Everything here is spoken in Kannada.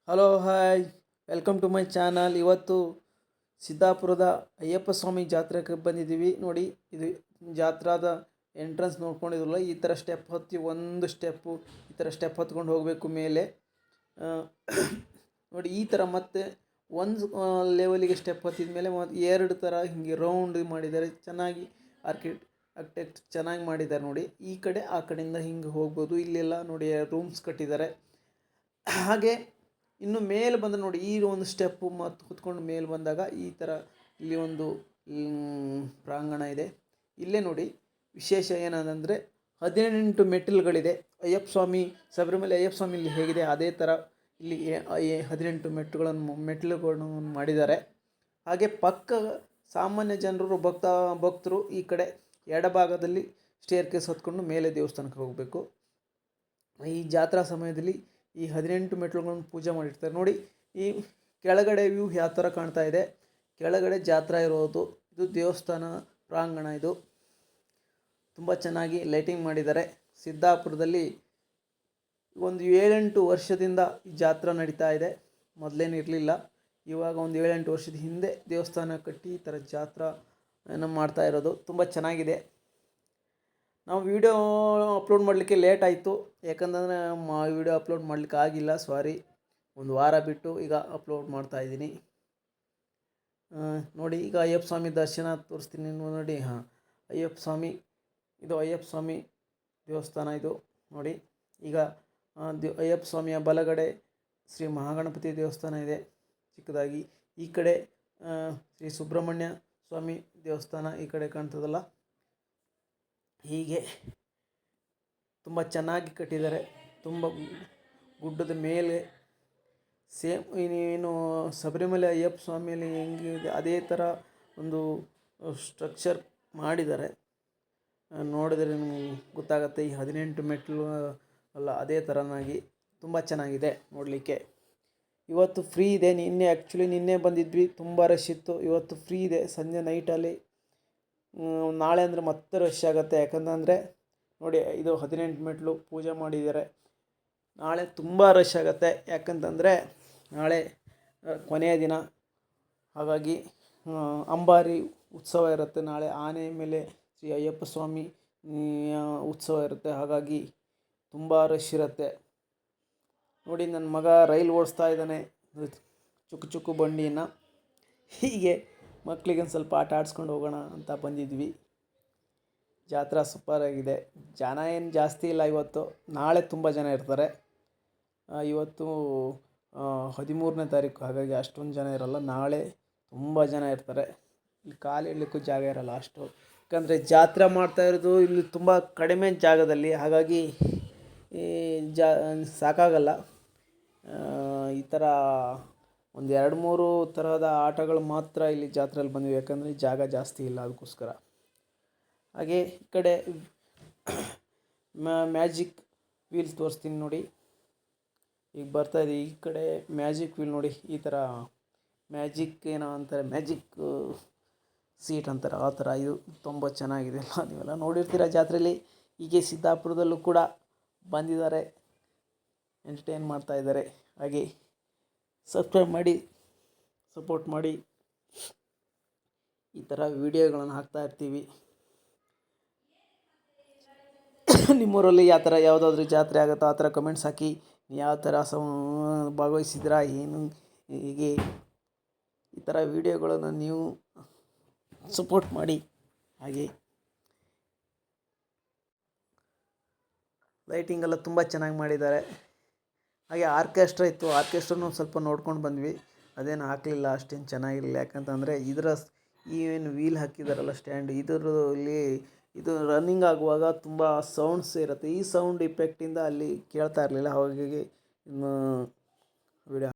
Hello hi, welcome to my channel. ಇವತ್ತು ಸಿದ್ದಾಪುರದ ಅಯ್ಯಪ್ಪ ಸ್ವಾಮಿ ಜಾತ್ರೆಗೆ ಬಂದಿದ್ದೀವಿ. ನೋಡಿ, ಇದು ಜಾತ್ರಾದ ಎಂಟ್ರೆನ್ಸ್ ನೋಡ್ಕೊಂಡಿದ್ರಲ್ಲ, ಈ ಥರ ಸ್ಟೆಪ್ ಹತ್ತಿ ಒಂದು ಸ್ಟೆಪ್ಪು ಈ ಥರ ಸ್ಟೆಪ್ ಹತ್ಕೊಂಡು ಹೋಗಬೇಕು ಮೇಲೆ. ಆ, ನೋಡಿ, ಈ ಥರ ಮತ್ತೆ ಒಂದು ಲೆವೆಲಿಗೆ ಸ್ಟೆಪ್ ಹತ್ತಿದ ಮೇಲೆ ಎರಡು ಥರ ಹಿಂಗೆ ರೌಂಡ್ ಮಾಡಿದ್ದಾರೆ. ಚೆನ್ನಾಗಿ ಆರ್ಕಿಟೆಕ್ಟ್ ಚೆನ್ನಾಗಿ ಮಾಡಿದ್ದಾರೆ. ನೋಡಿ, ಈ ಕಡೆ ಆ ಕಡೆಯಿಂದ ಹಿಂಗೆ ಹೋಗ್ಬೋದು. ಇಲ್ಲೆಲ್ಲ ನೋಡಿ ರೂಮ್ಸ್ ಕಟ್ಟಿದ್ದಾರೆ. ಹಾಗೆ ಇನ್ನು ಮೇಲೆ ಬಂದರೆ ನೋಡಿ, ಈ ಒಂದು ಸ್ಟೆಪ್ಪು ಮತ್ತು ಕುತ್ಕೊಂಡು ಮೇಲೆ ಬಂದಾಗ ಈ ಥರ ಇಲ್ಲಿ ಒಂದು ಪ್ರಾಂಗಣ ಇದೆ. ಇಲ್ಲೇ ನೋಡಿ, ವಿಶೇಷ ಏನಂದರೆ 18 ಮೆಟ್ಟಿಲುಗಳಿದೆ. ಅಯ್ಯಪ್ಪ ಸ್ವಾಮಿ, ಶಬರಿಮಲೆ ಅಯ್ಯಪ್ಪ ಸ್ವಾಮಿ ಇಲ್ಲಿ ಹೇಗಿದೆ ಅದೇ ಥರ ಇಲ್ಲಿ 18 ಮೆಟ್ಟಿಲುಗಳನ್ನು ಮಾಡಿದ್ದಾರೆ. ಹಾಗೆ ಪಕ್ಕ ಸಾಮಾನ್ಯ ಜನರು ಭಕ್ತರು ಈ ಕಡೆ ಎಡಭಾಗದಲ್ಲಿ ಸ್ಟೇರ್ ಕೇಸ್ ಹೊತ್ಕೊಂಡು ಮೇಲೆ ದೇವಸ್ಥಾನಕ್ಕೆ ಹೋಗಬೇಕು. ಈ ಜಾತ್ರಾ ಸಮಯದಲ್ಲಿ ಈ 18 ಮೆಟ್ಟಿಲುಗಳನ್ನು ಪೂಜೆ ಮಾಡಿರ್ತಾರೆ. ನೋಡಿ, ಈ ಕೆಳಗಡೆ ವ್ಯೂ ಯಾವ ಥರ ಕಾಣ್ತಾ ಇದೆ. ಕೆಳಗಡೆ ಜಾತ್ರಾ ಇರೋದು, ಇದು ದೇವಸ್ಥಾನ ಪ್ರಾಂಗಣ. ಇದು ತುಂಬ ಚೆನ್ನಾಗಿ ಲೈಟಿಂಗ್ ಮಾಡಿದ್ದಾರೆ. ಸಿದ್ದಾಪುರದಲ್ಲಿ ಒಂದು 7-8 ವರ್ಷದಿಂದ ಈ ಜಾತ್ರಾ ನಡೀತಾ ಇದೆ. ಮೊದಲೇನು ಇರಲಿಲ್ಲ, ಇವಾಗ ಒಂದು 7-8 ವರ್ಷದ ಹಿಂದೆ ದೇವಸ್ಥಾನ ಕಟ್ಟಿ ಈ ಥರ ಜಾತ್ರಾ ಮಾಡ್ತಾ ಇರೋದು. ತುಂಬ ಚೆನ್ನಾಗಿದೆ. ನಾವು ವಿಡಿಯೋ ಅಪ್ಲೋಡ್ ಮಾಡಲಿಕ್ಕೆ ಲೇಟ್ ಆಯಿತು, ಯಾಕಂತಂದರೆ ವಿಡಿಯೋ ಅಪ್ಲೋಡ್ ಮಾಡಲಿಕ್ಕೆ ಆಗಿಲ್ಲ, ಸಾರಿ. ಒಂದು ವಾರ ಬಿಟ್ಟು ಈಗ ಅಪ್ಲೋಡ್ ಮಾಡ್ತಾಯಿದ್ದೀನಿ. ನೋಡಿ, ಈಗ ಅಯ್ಯಪ್ಪ ಸ್ವಾಮಿ ದರ್ಶನ ತೋರಿಸ್ತೀನಿ ನೋಡಿ. ಅಯ್ಯಪ್ಪ ಸ್ವಾಮಿ, ಇದು ಅಯ್ಯಪ್ಪ ಸ್ವಾಮಿ ದೇವಸ್ಥಾನ. ಇದು ನೋಡಿ, ಈಗ ಅಯ್ಯಪ್ಪ ಸ್ವಾಮಿಯ ಬಲಗಡೆ ಶ್ರೀ ಮಹಾಗಣಪತಿ ದೇವಸ್ಥಾನ ಇದೆ ಚಿಕ್ಕದಾಗಿ. ಈ ಕಡೆ ಶ್ರೀ ಸುಬ್ರಹ್ಮಣ್ಯ ಸ್ವಾಮಿ ದೇವಸ್ಥಾನ ಈ ಕಡೆ ಕಾಣ್ತದಲ್ಲ. ಹೀಗೆ ತುಂಬ ಚೆನ್ನಾಗಿ ಕಟ್ಟಿದ್ದಾರೆ. ತುಂಬ ಗುಡ್ಡದ ಮೇಲೆ ಸೇಮ್ ಇನ್ನೇನು ಶಬರಿಮಲೆ ಅಯ್ಯಪ್ಪ ಸ್ವಾಮಿಯಲ್ಲಿ ಹೆಂಗಿದೆ ಅದೇ ಥರ ಒಂದು ಸ್ಟ್ರಕ್ಚರ್ ಮಾಡಿದ್ದಾರೆ. ನೋಡಿದರೆ ನಿಮಗೆ ಗೊತ್ತಾಗುತ್ತೆ. ಈ 18 ಮೆಟ್ಟಿಲು ಅಲ್ಲ, ಅದೇ ಥರನಾಗಿ ತುಂಬ ಚೆನ್ನಾಗಿದೆ ನೋಡಲಿಕ್ಕೆ. ಇವತ್ತು ಫ್ರೀ ಇದೆ. ನಿನ್ನೆ ಬಂದಿದ್ವಿ, ತುಂಬ ರಶ್ ಇತ್ತು. ಇವತ್ತು ಫ್ರೀ ಇದೆ ಸಂಜೆ ನೈಟಲ್ಲಿ. ನಾಳೆ ಅಂದರೆ ಮತ್ತೆ ರಶ್ ಆಗುತ್ತೆ. ಯಾಕಂತಂದರೆ ನೋಡಿ, ಇದು 18 ಮೆಟ್ಟಿಲು ಪೂಜೆ ಮಾಡಿದ್ದಾರೆ. ನಾಳೆ ತುಂಬ ರಶ್ ಆಗುತ್ತೆ, ಯಾಕಂತಂದರೆ ನಾಳೆ ಕೊನೆಯ ದಿನ. ಹಾಗಾಗಿ ಅಂಬಾರಿ ಉತ್ಸವ ಇರುತ್ತೆ ನಾಳೆ. ಆನೆ ಮೇಲೆ ಶ್ರೀ ಅಯ್ಯಪ್ಪ ಸ್ವಾಮಿ ಉತ್ಸವ ಇರುತ್ತೆ. ಹಾಗಾಗಿ ತುಂಬ ರಶ್ ಇರುತ್ತೆ. ನೋಡಿ, ನನ್ನ ಮಗ ರೈಲ್ ಓಡಿಸ್ತಾ ಇದ್ದಾನೆ, ಚುಕ್ಕು ಬಂಡಿಯನ್ನು. ಹೀಗೆ ಮಕ್ಕಳಿಗೆ ಒಂದು ಸ್ವಲ್ಪ ಆಟ ಆಡಿಸ್ಕೊಂಡು ಹೋಗೋಣ ಅಂತ ಬಂದಿದ್ವಿ. ಜಾತ್ರಾ ಸೂಪರಾಗಿದೆ. ಜನ ಏನು ಜಾಸ್ತಿ ಇಲ್ಲ ಇವತ್ತು. ನಾಳೆ ತುಂಬ ಜನ ಇರ್ತಾರೆ. ಇವತ್ತು 13ನೇ ತಾರೀಕು, ಹಾಗಾಗಿ ಅಷ್ಟೊಂದು ಜನ ಇರೋಲ್ಲ. ನಾಳೆ ತುಂಬ ಜನ ಇರ್ತಾರೆ. ಇಲ್ಲಿ ಕಾಲು ಇಡಲಿಕ್ಕೂ ಜಾಗ ಇರೋಲ್ಲ ಅಷ್ಟು. ಯಾಕಂದರೆ ಜಾತ್ರೆ ಮಾಡ್ತಾ ಇರೋದು ಇಲ್ಲಿ ತುಂಬ ಕಡಿಮೆ ಜಾಗದಲ್ಲಿ. ಹಾಗಾಗಿ ಸಾಕಾಗಲ್ಲ. ಈ ಥರ ಒಂದು 2-3 ಥರದ ಆಟಗಳು ಮಾತ್ರ ಇಲ್ಲಿ ಜಾತ್ರೆಯಲ್ಲಿ ಬಂದಿವೆ, ಯಾಕಂದರೆ ಜಾಗ ಜಾಸ್ತಿ ಇಲ್ಲ, ಅದಕ್ಕೋಸ್ಕರ. ಹಾಗೆ ಈ ಕಡೆ ಮ್ಯಾಜಿಕ್ ವೀಲ್ ತೋರಿಸ್ತೀನಿ ನೋಡಿ. ಈಗ ಬರ್ತಾಯಿದೆ. ಈ ಕಡೆ ಮ್ಯಾಜಿಕ್ ವೀಲ್ ನೋಡಿ, ಈ ಥರ ಮ್ಯಾಜಿಕ್ ಏನೋ ಅಂತಾರೆ, ಮ್ಯಾಜಿಕ್ ಸೀಟ್ ಅಂತಾರೆ, ಆ ಥರ. ಇದು ತುಂಬ ಚೆನ್ನಾಗಿದೆ ಅಲ್ಲ, ನೀವೆಲ್ಲ ನೋಡಿರ್ತೀರ ಜಾತ್ರೆಯಲ್ಲಿ. ಹೀಗೆ ಸಿದ್ದಾಪುರದಲ್ಲೂ ಕೂಡ ಬಂದಿದ್ದಾರೆ, ಎಂಟರ್ಟೈನ್ ಮಾಡ್ತಾಯಿದ್ದಾರೆ. ಹಾಗೆ ಸಬ್ಸ್ಕ್ರೈಬ್ ಮಾಡಿ, ಸಪೋರ್ಟ್ ಮಾಡಿ. ಈ ಥರ ವಿಡಿಯೋಗಳನ್ನು ಹಾಕ್ತಾ ಇರ್ತೀವಿ. ನಿಮ್ಮೂರಲ್ಲಿ ಯಾವ ಥರ ಯಾವುದಾದ್ರೂ ಜಾತ್ರೆ ಆಗುತ್ತೋ ಆ ಥರ ಕಮೆಂಟ್ಸ್ ಹಾಕಿ. ಯಾವ ಥರ ಭಾಗವಹಿಸಿದ್ರಾ ಏನು, ಹೀಗೆ ಈ ಥರ ವಿಡಿಯೋಗಳನ್ನು ನೀವು ಸಪೋರ್ಟ್ ಮಾಡಿ. ಹಾಗೆ ಲೈಟಿಂಗ್ ಎಲ್ಲ ತುಂಬ ಚೆನ್ನಾಗಿ ಮಾಡಿದ್ದಾರೆ. ಹಾಗೆ ಆರ್ಕೆಸ್ಟ್ರಾ ಇತ್ತು, ಆರ್ಕೆಸ್ಟ್ರಾನು ಸ್ವಲ್ಪ ನೋಡ್ಕೊಂಡು ಬಂದ್ವಿ. ಅದೇನು ಹಾಕಲಿಲ್ಲ, ಅಷ್ಟೇನು ಚೆನ್ನಾಗಿರಲಿಲ್ಲ. ಯಾಕಂತಂದರೆ ಏನು ವೀಲ್ ಹಾಕಿದಾರಲ್ಲ ಸ್ಟ್ಯಾಂಡ್, ಇದರಲ್ಲಿ ಇದು ರನ್ನಿಂಗ್ ಆಗುವಾಗ ತುಂಬ ಸೌಂಡ್ಸ್ ಇರುತ್ತೆ. ಈ ಸೌಂಡ್ ಇಫೆಕ್ಟಿಂದ ಅಲ್ಲಿ ಕೇಳ್ತಾ ಇರಲಿಲ್ಲ. ಹಾಗಾಗಿ ವಿಡಿಯೋ